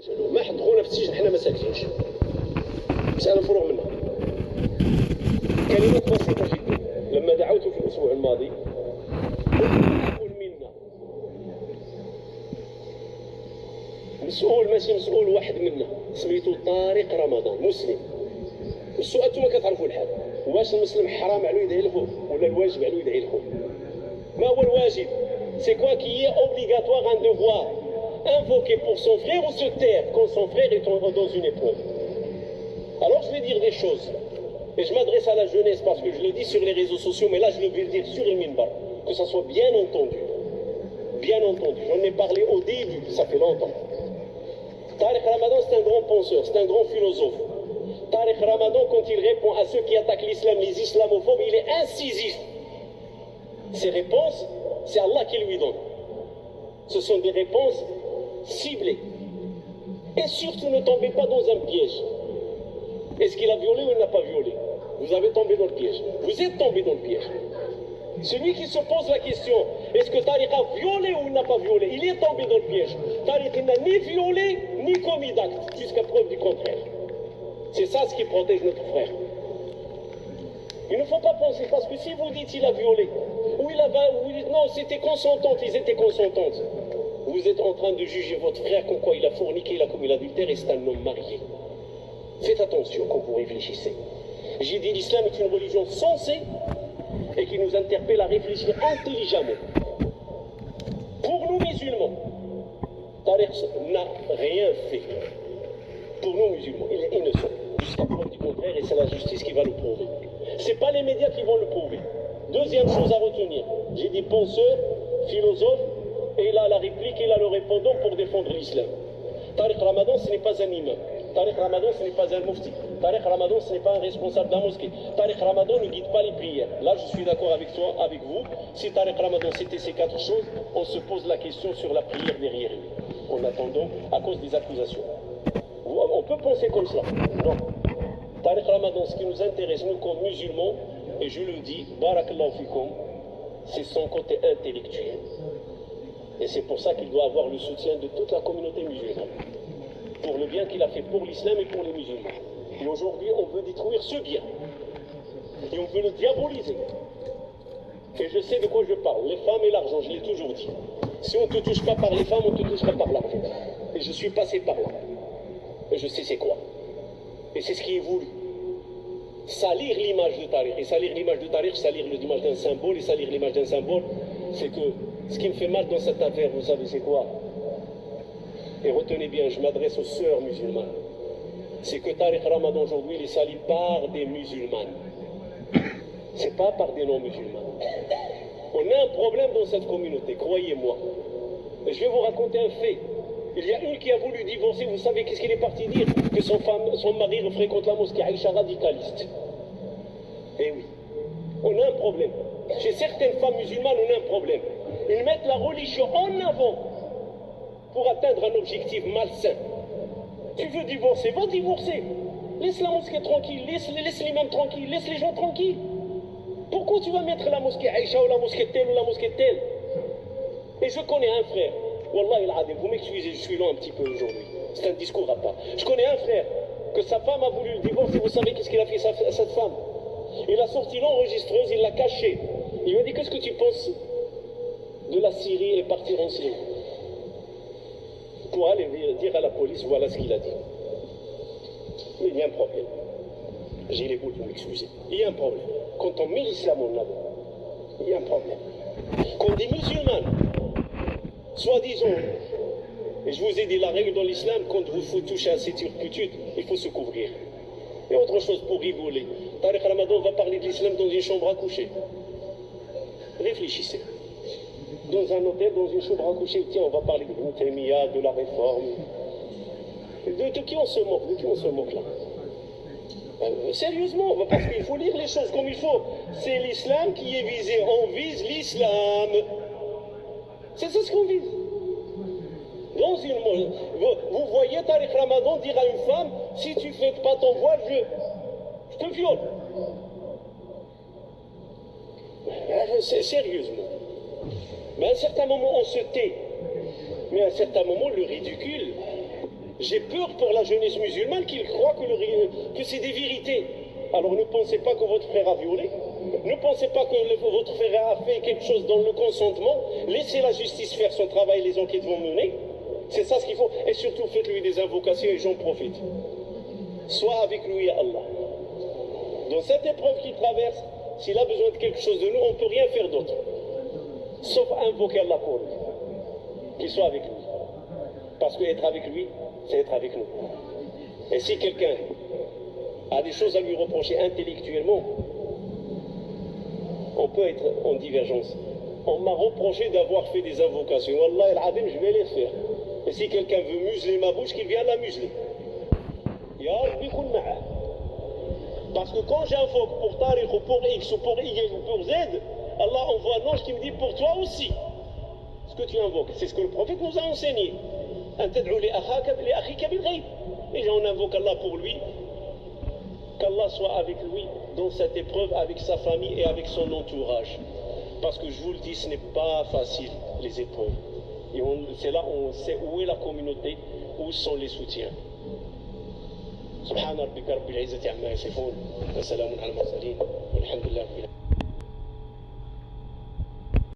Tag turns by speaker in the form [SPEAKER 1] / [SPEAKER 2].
[SPEAKER 1] ما حضرونا في السجن حنا ما ساكتينش. مسألة مفروغ منها. كلمات بسيطة جدا. لما دعوت في الأسبوع الماضي يكون منا مسؤول، ماشي مسؤول واحد منا سميتو طارق رمضان، مسلم. السؤال انتم كتعرفوا الحال، واش المسلم حرام عليه يدعي له ولا الواجب عليه يدعي له؟ ما هو الواجب؟ C'est quoi qui est obligatoire, un devoir invoqué pour son frère ou se taire quand son frère est dans une épreuve? Alors je vais dire des choses, et je m'adresse à la jeunesse parce que je le dis sur les réseaux sociaux, mais là je vais le dire sur le minbar, que ça soit bien entendu. Bien entendu, j'en ai parlé au début, ça fait longtemps. Tariq Ramadan c'est un grand penseur, c'est un grand philosophe. Tariq Ramadan, quand il répond à ceux qui attaquent l'islam, les islamophobes, il est incisif. Ses réponses, c'est Allah qui lui donne. Ce sont des réponses ciblées. Et surtout, ne tombez pas dans un piège. Est-ce qu'il a violé ou il n'a pas violé? Vous avez tombé dans le piège. Vous êtes tombé dans le piège. Celui qui se pose la question, est-ce que Tariq a violé ou il n'a pas violé? Il est tombé dans le piège. Tariq n'a ni violé, ni commis d'acte, jusqu'à preuve du contraire. C'est ça ce qui protège notre frère. Il ne faut pas penser, parce que si vous dites il a violé, ou il a non, c'était consentante, ils étaient consentantes, vous êtes en train de juger votre frère comme quoi il a forniqué, il a commis l'adultère et c'est un homme marié. Faites attention quand vous réfléchissez. J'ai dit l'islam est une religion sensée et qui nous interpelle à réfléchir intelligemment. Pour nous musulmans, Tariq n'a rien fait. Pour nous musulmans, il est innocent. Jusqu'à preuve du contraire, et c'est la justice qui va le prouver. C'est pas les médias qui vont le prouver. Deuxième chose à retenir, j'ai dit penseur, philosophe, et il a la réplique, il a le répondant pour défendre l'islam. Tariq Ramadan, ce n'est pas un imam. Tariq Ramadan, ce n'est pas un mufti. Tariq Ramadan, ce n'est pas un responsable d'un mosquée. Tariq Ramadan ne guide pas les prières. Là, je suis d'accord avec toi, avec vous. Si Tariq Ramadan, c'était ces quatre choses, on se pose la question sur la prière derrière lui. En attendant, à cause des accusations. On peut penser comme cela. Non. Tariq Ramadan, ce qui nous intéresse, nous, comme musulmans, et je le dis, barakallahu fikum, c'est son côté intellectuel. Et c'est pour ça qu'il doit avoir le soutien de toute la communauté musulmane. Pour le bien qu'il a fait pour l'islam et pour les musulmans. Et aujourd'hui, on veut détruire ce bien. Et on veut le diaboliser. Et je sais de quoi je parle. Les femmes et l'argent, je l'ai toujours dit. Si on ne te touche pas par les femmes, on te touchera par l'argent. Et je suis passé par là. Et je sais c'est quoi. Et c'est ce qui est voulu. Salir l'image de Tariq. Et salir l'image de Tariq, salir l'image d'un symbole. Et salir l'image d'un symbole, c'est que ce qui me fait mal dans cette affaire, vous savez c'est quoi? Et retenez bien, je m'adresse aux sœurs musulmanes. C'est que Tariq Ramadan aujourd'hui, il est sali par des musulmanes. C'est pas par des non-musulmans. On a un problème dans cette communauté, croyez-moi. Et je vais vous raconter un fait. Il y a une qui a voulu divorcer, vous savez qu'est-ce qu'il est parti dire? Que son mari fréquente la mosquée Aïcha radicaliste. Eh oui, on a un problème. Chez certaines femmes musulmanes, on a un problème. Ils mettent la religion en avant pour atteindre un objectif malsain. Tu veux divorcer, va divorcer. Laisse la mosquée tranquille, laisse l'imam tranquille, laisse les gens tranquilles. Pourquoi tu vas mettre la mosquée Aïcha ou la mosquée telle ou la mosquée telle? Et je connais un frère. Wallah il-Adim, vous m'excusez, je suis long un petit peu aujourd'hui. C'est un discours à part. Je connais un frère, que sa femme a voulu le divorce, et vous savez qu'est-ce qu'il a fait à cette femme? Il a sorti l'enregistreuse, il l'a cachée. Il m'a dit, qu'est-ce que tu penses de la Syrie et partir en Syrie? Pour aller dire à la police, voilà ce qu'il a dit. Mais il y a un problème. J'ai les bouts, vous m'excusez. Il y a un problème. Quand on met l'islam en avant, il y a un problème. Quand des musulmans, soi-disant, et je vous ai dit la règle dans l'islam, quand vous touchez à cette turpitude, il faut se couvrir. Et autre chose pour rigoler, Tariq Ramadan va parler de l'islam dans une chambre à coucher. Réfléchissez. Dans un hôtel, dans une chambre à coucher, tiens, on va parler de Ibn Taymiyyah, de la réforme. De qui on se moque? De qui on se moque là? Sérieusement, parce qu'il faut lire les choses comme il faut. C'est l'islam qui est visé, on vise l'islam. C'est ça ce qu'on vise. Vous voyez Tariq Ramadan dire à une femme, si tu ne fais pas ton voile, je te viole. Sérieusement. Mais à un certain moment, on se tait. Mais à un certain moment, le ridicule, J'ai peur pour la jeunesse musulmane qu'ils croient que c'est des vérités. Alors ne pensez pas que votre frère a violé. Ne pensez pas que votre frère a fait quelque chose dans le consentement. Laissez la justice faire son travail, les enquêtes vont mener. C'est ça ce qu'il faut. Et surtout, faites-lui des invocations et j'en profite. Sois avec lui, Allah. Dans cette épreuve qu'il traverse, s'il a besoin de quelque chose de nous, on ne peut rien faire d'autre. Sauf invoquer Allah pour lui. Qu'il soit avec lui. Parce qu'être avec lui, c'est être avec nous. Et si quelqu'un a des choses à lui reprocher intellectuellement, on peut être en divergence. On m'a reproché d'avoir fait des invocations. Wallah al-Adim, je vais les faire. Et si quelqu'un veut museler ma bouche, qu'il vienne la museler. Ya Rabbi kun ma'a. Parce que quand j'invoque pour Tariq ou pour X ou pour Y ou pour Z, Allah envoie un ange qui me dit pour toi aussi. Ce que tu invoques, c'est ce que le prophète nous a enseigné. Et on invoque Allah pour lui, qu'Allah soit avec lui dans cette épreuve, avec sa famille et avec son entourage. Parce que je vous le dis, ce n'est pas facile, les épreuves. Et c'est là où on sait où est la communauté, où sont les soutiens. سبحان ربك رب العزة عما يصفون وسلام على المرسلين والحمد لله رب العالمين